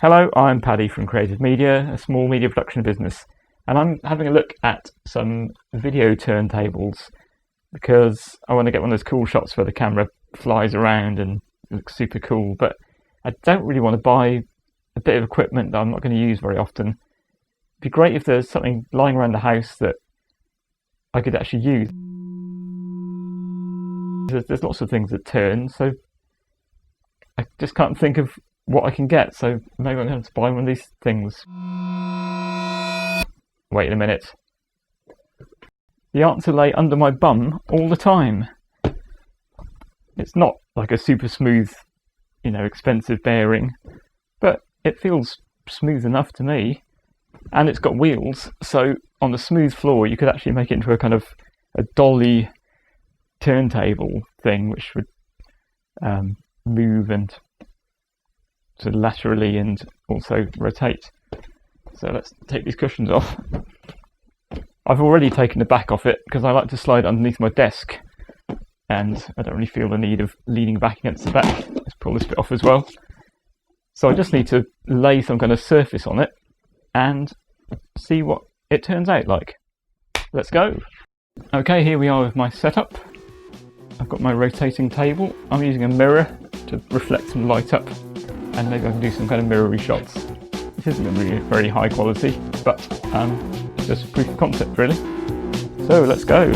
Hello, I'm Paddy from Creative Media, a small media production business, and I'm having a look at some video turntables because I want to get one of those cool shots where the camera flies around and looks super cool, but I don't really want to buy a bit of equipment that I'm not going to use very often. It'd be great if there's something lying around the house that I could actually use. There's lots of things that turn, so I just can't think of what I can get, so maybe I'm going to have to buy one of these things. Wait a minute. The answer lay under my bum all the time. It's not like a super smooth, expensive bearing, but it feels smooth enough to me. And it's got wheels, so on the smooth floor you could actually make it into a kind of a dolly turntable thing, which would move and sort of laterally and also rotate. So let's take these cushions off. I've already taken the back off it because I like to slide underneath my desk, and I don't really feel the need of leaning back against the back. Let's pull this bit off as well. So I just need to lay some kind of surface on it and see what it turns out like. Let's go. Okay, here we are with my setup. I've got my rotating table. I'm using a mirror to reflect some light up, and maybe I can do some kind of mirrory shots. This isn't going to be very high quality, but it's just proof of concept really. So let's go.